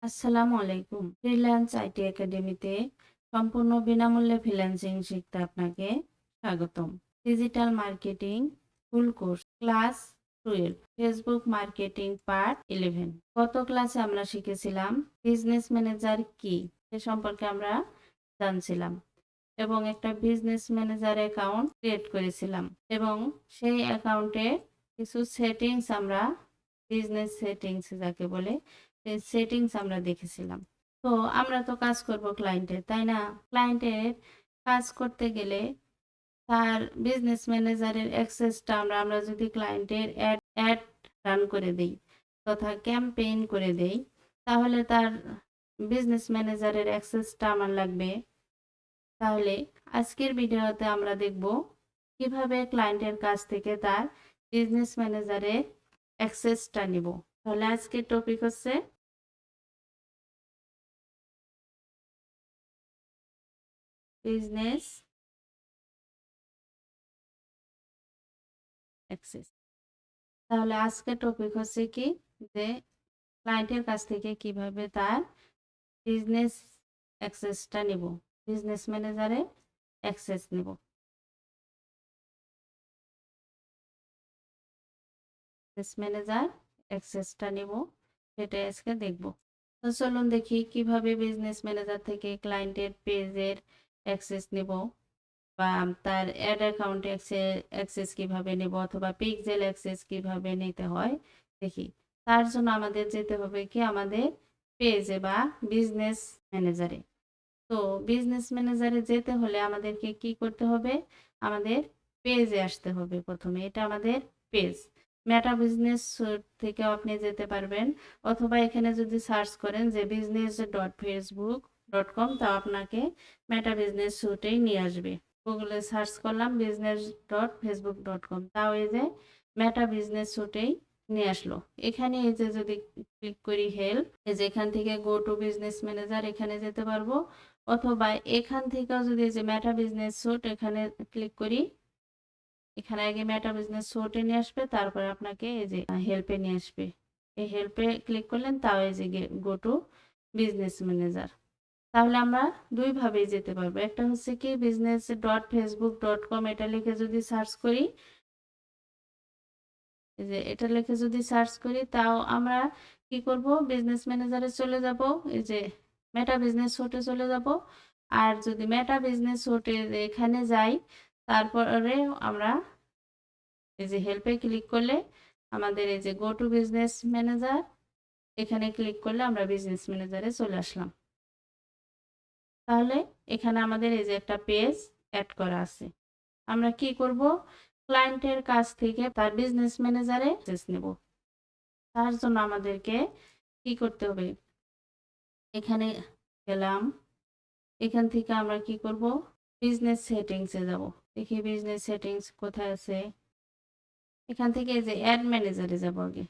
আসসালামু আলাইকুম। Freelance IT একাডেমিতে সম্পূর্ণ বিনামূল্যে ফ্রিল্যান্সিং শিখতে আপনাকে স্বাগতম। Digital marketing full course class 12 Facebook marketing part 11। গত ক্লাসে আমরা শিখেছিলাম বিজনেস ম্যানেজার কি সে সম্পর্কে আমরা জানছিলাম এবং একটা বিজনেস ম্যানেজার অ্যাকাউন্ট ক্রিয়েট করেছিলাম এবং সেই অ্যাকাউন্টে কিছু সেটিংস আমরা বিজনেস সেটিংস যাকে বলে সেটিংস আমরা দেখেছিলাম। তো আমরা তো কাজ করব ক্লায়েন্টের, তাই না? ক্লায়েন্টের কাজ করতে গেলে তার বিজনেস ম্যানেজারের অ্যাক্সেসটা আমরা যদি ক্লায়েন্টের অ্যাড রান করে দেই তথা ক্যাম্পেইন করে দেই, তাহলে তার বিজনেস ম্যানেজারের অ্যাক্সেসটা আমার লাগবে। তাহলে আজকের ভিডিওতে আমরা দেখব কিভাবে ক্লায়েন্টের কাছ থেকে তার বিজনেস ম্যানেজারের অ্যাক্সেসটা নিব। তাহলে আজকের টপিক হচ্ছে বিজনেস অ্যাক্সেস। তাহলে আজকের টপিক হচ্ছে কি, যে ক্লায়েন্টের কাছ থেকে কিভাবে তার বিজনেস অ্যাক্সেসটা নিব, বিজনেস ম্যানেজারে অ্যাক্সেস নিব। বিজনেস ম্যানেজার অ্যাক্সেসটা নিব, সেটাই আজকে দেখব। তো চলুন দেখি কিভাবে বিজনেস ম্যানেজার থেকে ক্লায়েন্টের পেজের অ্যাক্সেস নিব বা তার অ্যাড অ্যাকাউন্ট অ্যাক্সেস কিভাবে নেব অথবা পিক্সেল অ্যাক্সেস কিভাবে নিতে হয় দেখি। তার জন্য আমাদের যেতে হবে কি আমাদের পেজে বা বিজনেস ম্যানেজারে। তো বিজনেস ম্যানেজারে যেতে হলে আমাদেরকে কি করতে হবে, আমাদের পেজে আসতে হবে। প্রথমে এটা আমাদের পেজ। মেটা বিজনেস সুট থেকেও আপনি যেতে পারবেন অথবা এখানে যদি সার্চ করেন যে business.facebook.com, তাও আপনাকে মেটা বিজনেস সুটেই নিয়ে আসবে। গুগলে সার্চ করলাম business.facebook.com, তাও এই যে মেটা বিজনেস সুটেই নিয়ে আসলো। এখানে এই যে যদি ক্লিক করি হেল্প, এই যে এখান থেকে গো টু বিজনেস ম্যানেজার এখানে যেতে পারবো অথবা এখান থেকেও যদি এই যে মেটা বিজনেস সুট এখানে ক্লিক করি, এখানে আগে মেটা বিজনেস সুটে নিয়ে আসবে, তারপরে আপনাকে এই যে হেল্পে নিয়ে আসবে। এই হেল্পে ক্লিক করলেন, তাও এই যে গো টু বিজনেস ম্যানেজার। তাহলে আমরা দুই ভাবেই যেতে পারবো। একটা হচ্ছে কি business.facebook.com, এটা লিখে যদি সার্চ করি, এই যে এটা লিখে যদি সার্চ করি, তাও আমরা কি করব, বিজনেস ম্যানেজারে চলে যাব, এই যে মেটা বিজনেস সুটে চলে যাব। আর যদি মেটা বিজনেস সুটে এখানে যাই, তারপরে আমরা এই যে হেল্পে ক্লিক করলে আমাদের এই যে গো টু বিজনেস ম্যানেজার, এখানে ক্লিক করলে আমরা বিজনেস ম্যানেজারে চলে আসলাম। তাহলে এখানে আমাদের এই যে একটা পেজ অ্যাড করা আছে। আমরা কি করব, ক্লায়েন্টের কাছ থেকে তার বিজনেস ম্যানেজারে অ্যাক্সেস নেব। তার জন্য আমাদেরকে কি করতে হবে, এখানে গেলাম, এখান থেকে আমরা কি করব, বিজনেস সেটিংসে যাব। দেখি বিজনেস সেটিংস কোথায় আছে। এখান থেকে এই যে অ্যাড ম্যানেজারে যাব আগে।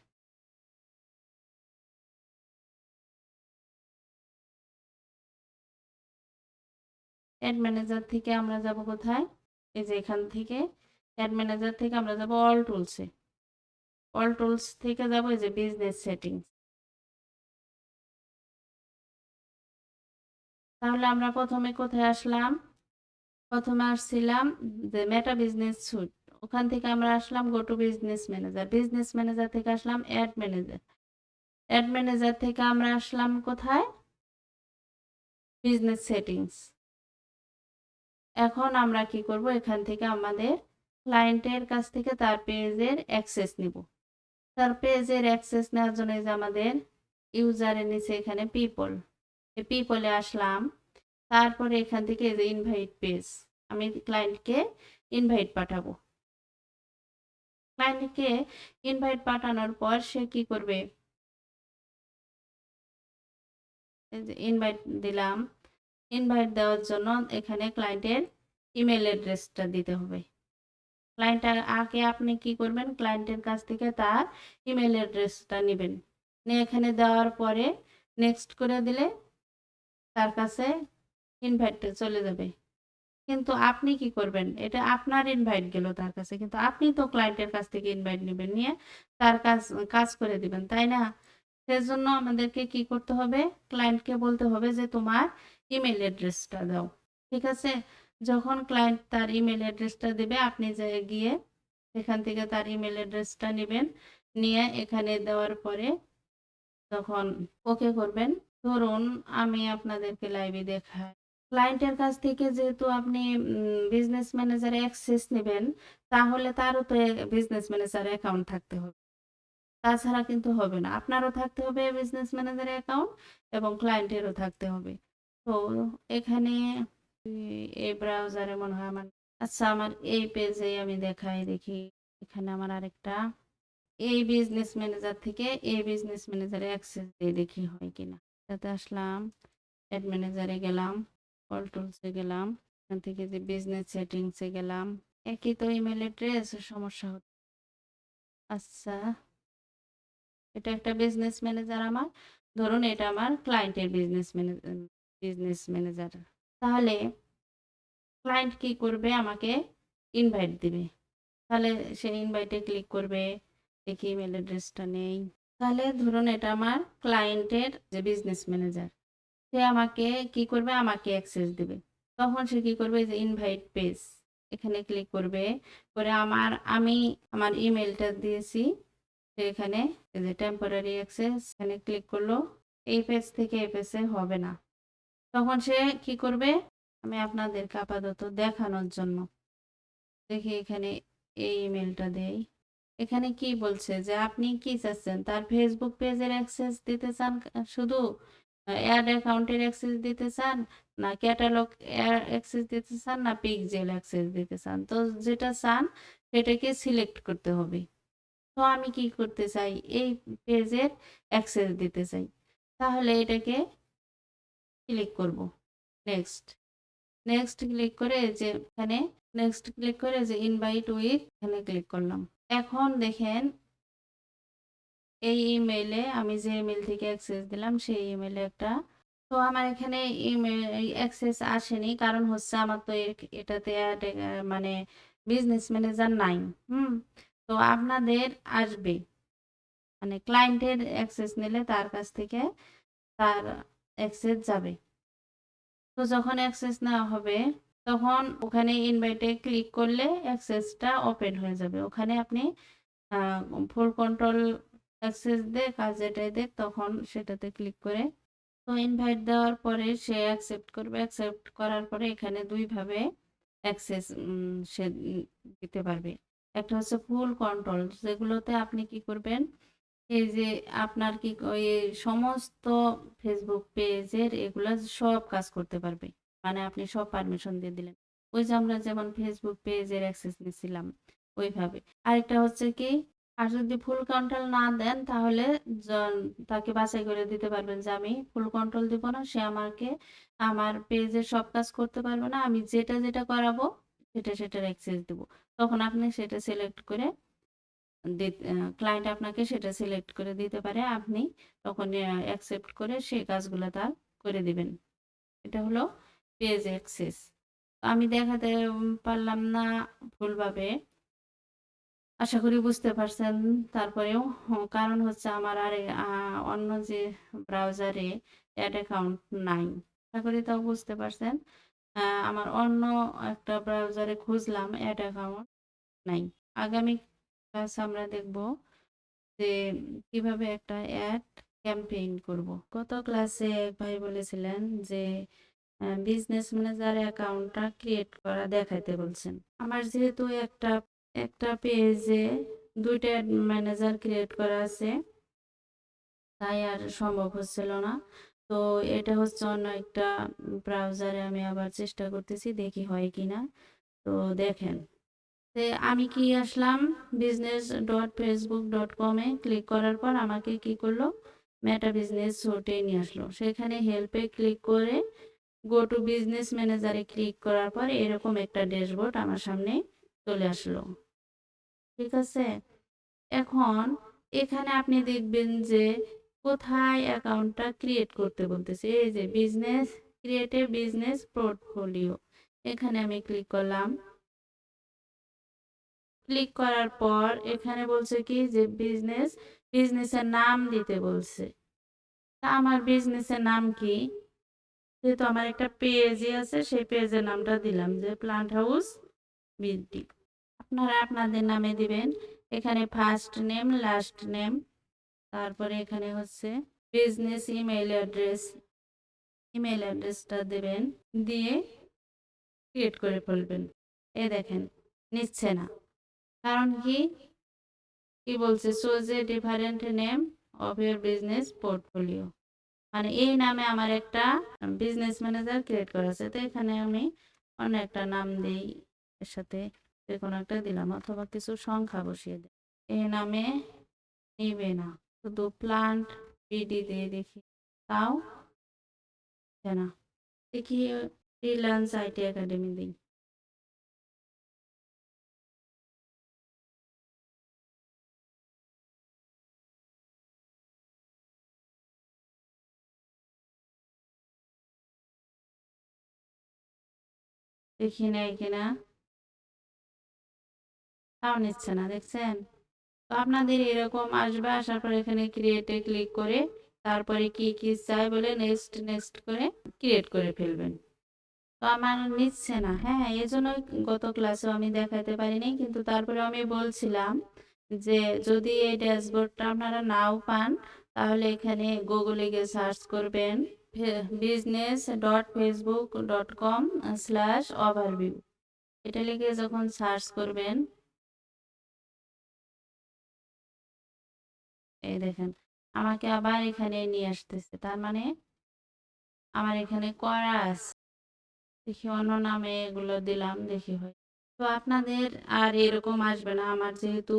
অ্যাড ম্যানেজার থেকে আমরা যাব কোথায়, এই যে এখান থেকে অ্যাড ম্যানেজার থেকে আমরা যাব অল টুলসে। অল টুলস থেকে যাব এই যে বিজনেস সেটিংস। তাহলে আমরা প্রথমে কোথায় আসলাম, প্রথমে আসছিলাম যে মেটা বিজনেস সুট, ওখান থেকে আমরা আসলাম go to business manager. Business manager থেকে আসলাম অ্যাড ম্যানেজার। অ্যাড ম্যানেজার থেকে আমরা আসলাম কোথায়, বিজনেস সেটিংস। এখন আমরা কি করব, এখান থেকে আমাদের ক্লায়েন্টের কাছ থেকে তার পেজের অ্যাক্সেস নিব। তার পেজের অ্যাক্সেস নেওয়ার জন্য যে আমাদের ইউজারের নিচে এখানে পিপল, এই পিপলে আসলাম। তারপরে এখান থেকে এই যে ইনভাইট পেজ, আমি ক্লায়েন্টকে ইনভাইট পাঠাবো। ক্লায়েন্টকে ইনভাইট পাঠানোর পর সে কি করবে, এই যে ইনভাইট দিলাম। ইনভাইট দেওয়ার জন্য এখানে ক্লায়েন্টের ইমেল অ্যাড্রেসটা দিতে হবে। ক্লায়েন্টের আগে আপনি কি করবেন, ক্লায়েন্টের কাছ থেকে তার ইমেল অ্যাড্রেসটা নেবেন, নিয়ে এখানে দেওয়ার পরে নেক্সট করে দিলে তার কাছে ইনভাইটটা চলে যাবে। কিন্তু আপনি কি করবেন, এটা আপনার ইনভাইট গেল তার কাছে, কিন্তু আপনি তো ক্লায়েন্টের কাছ থেকে ইনভাইট নেবেন, নিয়ে তার কাজ কাজ করে দিবেন, তাই না? সেজন্য আমাদেরকে কি করতে হবে, ক্লায়েন্টকে বলতে হবে যে তোমার ইমেল অ্যাড্রেসটা দাও। ঠিক আছে? যখন ক্লায়েন্ট তার ইমেল অ্যাড্রেসটা দেবে, আপনি যে গিয়ে এখান থেকে তার ইমেল অ্যাড্রেসটা নেবেন, নিয়ে এখানে দেওয়ার পরে তখন ওকে করবেন। ধরুন আমি আপনাদেরকে লাইভে দেখাই। ক্লায়েন্টের কাছ থেকে যেহেতু আপনি বিজনেস ম্যানেজারে অ্যাক্সেস নেবেন, তাহলে তারও তো বিজনেস ম্যানেজার অ্যাকাউন্ট থাকতে হবে। তাছাড়া কিন্তু হবে না। আপনারও থাকতে হবে বিজনেস ম্যানেজার অ্যাকাউন্ট এবং ক্লায়েন্টেরও থাকতে হবে। তো এখানে এই ব্রাউজারে মনে হয় আমার, আচ্ছা আমার এই পেজে আমি দেখাই, দেখি এখানে আমার আরেকটা এই বিজনেস ম্যানেজার থেকে এই বিজনেস ম্যানেজারে অ্যাক্সেস দিয়ে দেখি হয় কিনা। এটাতে আসলাম, অ্যাড ম্যানেজারে গেলাম, অল টুলসে গেলাম, এখান থেকে যে বিজনেস সেটিংসে গেলাম, একই তো ইমেল অ্যাড্রেস, সমস্যা হচ্ছে। আচ্ছা, এটা একটা বিজনেস ম্যানেজার আমার, ধরুন এটা আমার ক্লায়েন্টের বিজনেস ম্যানেজার। তাহলে ক্লায়েন্ট কি করবে, আমাকে ইনভাইট দিবে। তাহলে সে ইনভাইটে ক্লিক করবে, দেখি ইমেল অ্যাড্রেসটা নেই। তাহলে ধরুন এটা আমার ক্লায়েন্টের যে বিজনেস ম্যানেজার, সে আমাকে কি করবে, আমাকে অ্যাক্সেস দিবে। তখন সে কি করবে, যে ইনভাইট পেজ এখানে ক্লিক করবে, করে আমি আমার ইমেলটা দিয়েছি, তো এখানে এই যে টেম্পোরারি অ্যাক্সেস এখানে ক্লিক করলো, এই পেজ থেকে এই পেজে হবে না। তখন সে কি করবে, আমি আপনাদেরকে আপাতত দেখানোর জন্য দেখি এখানে এই ইমেলটা দেই। এখানে কি বলছে যে আপনি কি চাচ্ছেন, তার ফেসবুক পেজের অ্যাক্সেস দিতে চান, শুধু অ্যাড অ্যাকাউন্টের অ্যাক্সেস দিতে চান, না ক্যাটালগ অ্যাক্সেস দিতে চান, না পিক্সেল অ্যাক্সেস দিতে চান। তো যেটা চান সেটাকে সিলেক্ট করতে হবে। তো আমি কি করতে চাই, এই পেজের অ্যাক্সেস দিতে চাই। তাহলে এটাকে ক্লিক করব, নেক্সট। নেক্সট ক্লিক করে যে এখানে নেক্সট ক্লিক করে যে ইনভাইট উইথ এখানে ক্লিক করলাম। এখন দেখেন এই ইমেইলে আমি যে ইমেল থেকে অ্যাক্সেস দিলাম সেই ইমেলে একটা, তো আমার এখানে ইমেল অ্যাক্সেস আসেনি, কারণ হচ্ছে আমার তো এটাতে মানে বিজনেস ম্যানেজার নাই। হুম, তো আপনাদের আসবে, মানে ক্লায়েন্টের অ্যাক্সেস নিলে তার কাছ থেকে তার অ্যাক্সেস যাবে। তো যখন অ্যাক্সেস নেওয়া হবে, তখন ওখানে ইনভাইটে ক্লিক করলে অ্যাক্সেসটা ওপেন হয়ে যাবে। ওখানে আপনি ফুল কন্ট্রোল অ্যাক্সেস দিয়ে কাজ যেটাই দেখ, তখন সেটাতে ক্লিক করে, তো ইনভাইট দেওয়ার পরে সে অ্যাকসেপ্ট করবে। অ্যাকসেপ্ট করার পরে এখানে দুইভাবে অ্যাক্সেস সে দিতে পারবে। একটা হচ্ছে ফুল কন্ট্রোল, যেগুলোতে আপনি কি করবেন, এই যে আপনার কি ওই সমস্ত ফেসবুক পেজের এগুলা সব কাজ করতে পারবে, মানে আপনি সব পারমিশন দিয়ে দিলেন। ওই যে আমরা যেমন ফেসবুক পেজের অ্যাক্সেস নিয়েছিলাম ওইভাবে। আরেকটা হচ্ছে কি, আর যদি ফুল কন্ট্রোল না দেন তাহলে তাকে বাছাই করে দিতে পারবেন যে আমি ফুল কন্ট্রোল দিব না, সে আমাকে আমার পেজের সব কাজ করতে পারবে না, আমি যেটা যেটা করাবো সেটার অ্যাক্সেস দিব। তখন আপনি সেটা সিলেক্ট করে ক্লায়েন্ট আপনাকে সেটা সিলেক্ট করে দিতে পারে, আপনি তখন অ্যাকসেপ্ট করে সেই কাজগুলো তার করে দিবেন। এটা হলো পেজ অ্যাক্সেস। আমি দেখাতে পারলাম না ভুলভাবে, আশা করি বুঝতে পারছেন। তারপরেও কারণ হচ্ছে আমার আর অন্য যে ব্রাউজারে অ্যাড অ্যাকাউন্ট নাই। আশা করি তাও বুঝতে পারছেন। আমার অন্য একটা ব্রাউজারে খুঁজলাম, অ্যাড অ্যাকাউন্ট নাই। আগামী ক্লাস আমরা দেখব যে কিভাবে একটা অ্যাড ক্যাম্পেইন করব। গত ক্লাসে এক ভাই বলেছিলেন যে বিজনেস ম্যানেজার অ্যাকাউন্টটা ক্রিয়েট করা দেখাইতে বলছেন। আমার যেহেতু একটা পেজে দুইটা ম্যানেজার ক্রিয়েট করা আছে, তাই আর সম্ভব হচ্ছিল না। তো এটা হচ্ছে অন্য একটা ব্রাউজারে আমি আবার চেষ্টা করতেছি, দেখি হয় কিনা। তো দেখেন, আমি কি আসলাম business.facebook.com এ ক্লিক করার পর আমাকে কি করলো, মেটা বিজনেস সুটে নিয়ে আসলো। সেখানে হেল্পে ক্লিক করে গো টু বিজনেস ম্যানেজারে ক্লিক করার পর এরকম একটা ড্যাশবোর্ড আমার সামনে চলে আসলো। ঠিক আছে, এখন এখানে আপনি দেখবেন যে কোথায় অ্যাকাউন্টটা ক্রিয়েট করতে বলতেছে, এই যে বিজনেস ক্রিয়েটে বিজনেস পোর্টফোলিও, এখানে আমি ক্লিক করলাম। ক্লিক করার পর এখানে বলছে কি যে বিজনেসের নাম দিতে বলছে। তা আমার বিজনেসের নাম কি? যেহেতু আমার একটা পেজই আছে, সেই পেজের নামটা দিলাম যে প্লান্ট হাউস বিডি। আপনারা আপনাদের নামে দিবেন। এখানে ফার্স্ট নেম, লাস্ট নেম, তারপরে এখানে হচ্ছে বিজনেস ইমেল অ্যাড্রেসটা দেবেন, দিয়ে ক্রিয়েট করে ফেলবেন। এই দেখেন, নিচ্ছে না। কারণ কি? কি বলছে? Choose a different name of your business portfolio. মানে এই নামে আমার একটা বিজনেস ম্যানেজার ক্রিয়েট করা আছে, তো এখানে আমি অন্য একটা নাম দিই, এর সাথে যে কোনো একটা দিলাম, অথবা কিছু সংখ্যা বসিয়ে দিই। এই নামে নিবে না, শুধু প্লান্ট বিডি দিয়ে দেখি, তাও হচ্ছে না। দেখি ফ্রিল্যান্স আইটি একাডেমি দিই। দেখি নেয় কিনা, তাও নিচ্ছে না, দেখছেন? তো আপনাদের এরকম আসবে, আসার পর এখানে ক্রিয়েটে ক্লিক করে তারপরে কি কি চাই বলে নেক্সট নেক্সট করে ক্রিয়েট করে ফেলবেন। তো আমার নিচ্ছে না, হ্যাঁ, এই জন্যই গত ক্লাসেও আমি দেখাতে পারিনি, কিন্তু তারপরে আমি বলছিলাম যে যদি এই ড্যাশবোর্ডটা আপনারা নাও পান, তাহলে এখানে গুগলে গিয়ে সার্চ করবেন business.facebook.com/overview। এটা লিখে যখন সার্চ করবেন, এই দেখেন আমাকে আবার এখানে নিয়ে আসতেছে, তার মানে আমার এখানে করা আছে। দেখি অন্য নামে এগুলো দিলাম, দেখি হয়। তো আপনাদের আর এরকম আসবে না। আমার যেহেতু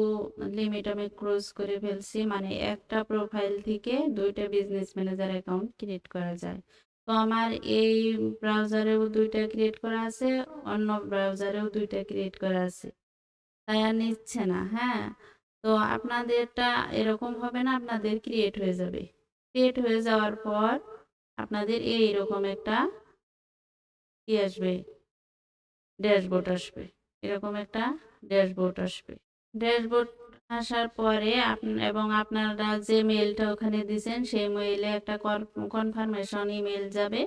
লিমিট আমি ক্লোজ করে ফেলছি, মানে একটা প্রোফাইল থেকে দুইটা বিজনেস ম্যানেজার অ্যাকাউন্ট ক্রিয়েট করা যায়। তো আমার এই ব্রাউজারেও দুইটা ক্রিয়েট করা আছে, অন্য ব্রাউজারেও দুইটা ক্রিয়েট করা আছে, তাই আর নিচ্ছে না। হ্যাঁ, তো আপনাদেরটা এরকম হবে না, আপনাদের ক্রিয়েট হয়ে যাবে। ক্রিয়েট হয়ে যাওয়ার পর আপনাদের এইরকম একটা কি আসবে, ড্যাশবোর্ড আসবে। এরকম একটা ড্যাশবোর্ড আসবে। ড্যাশবোর্ড আসার পরে এবং আপনারা যে মেইলটা ওখানে দিয়েছেন সেই মেইলে একটা কনফার্মেশন ইমেল যাবে।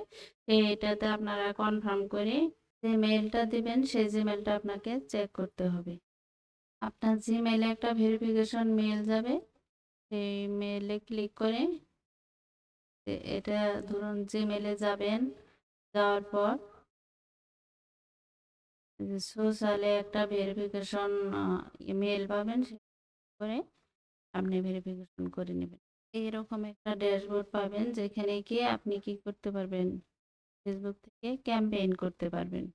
এটাতে আপনারা কনফার্ম করে যে মেইলটা দিবেন, সেই জিমেলটা আপনাকে চেক করতে হবে। আপনার জিমেইলে একটা ভেরিফিকেশন মেইল যাবে, সেই মেইলে ক্লিক করে এটা ধরুন জিমেইলে যাবেন, যাওয়ার পর সোশ্যালে একটা ভেরিফিকেশন ইমেল পাবেন, করে আপনি ভেরিফিকেশন করে নেবেন। এইরকম একটা ড্যাশবোর্ড পাবেন, যেখানে গিয়ে আপনি কি করতে পারবেন, ফেসবুক থেকে ক্যাম্পেইন করতে পারবেন।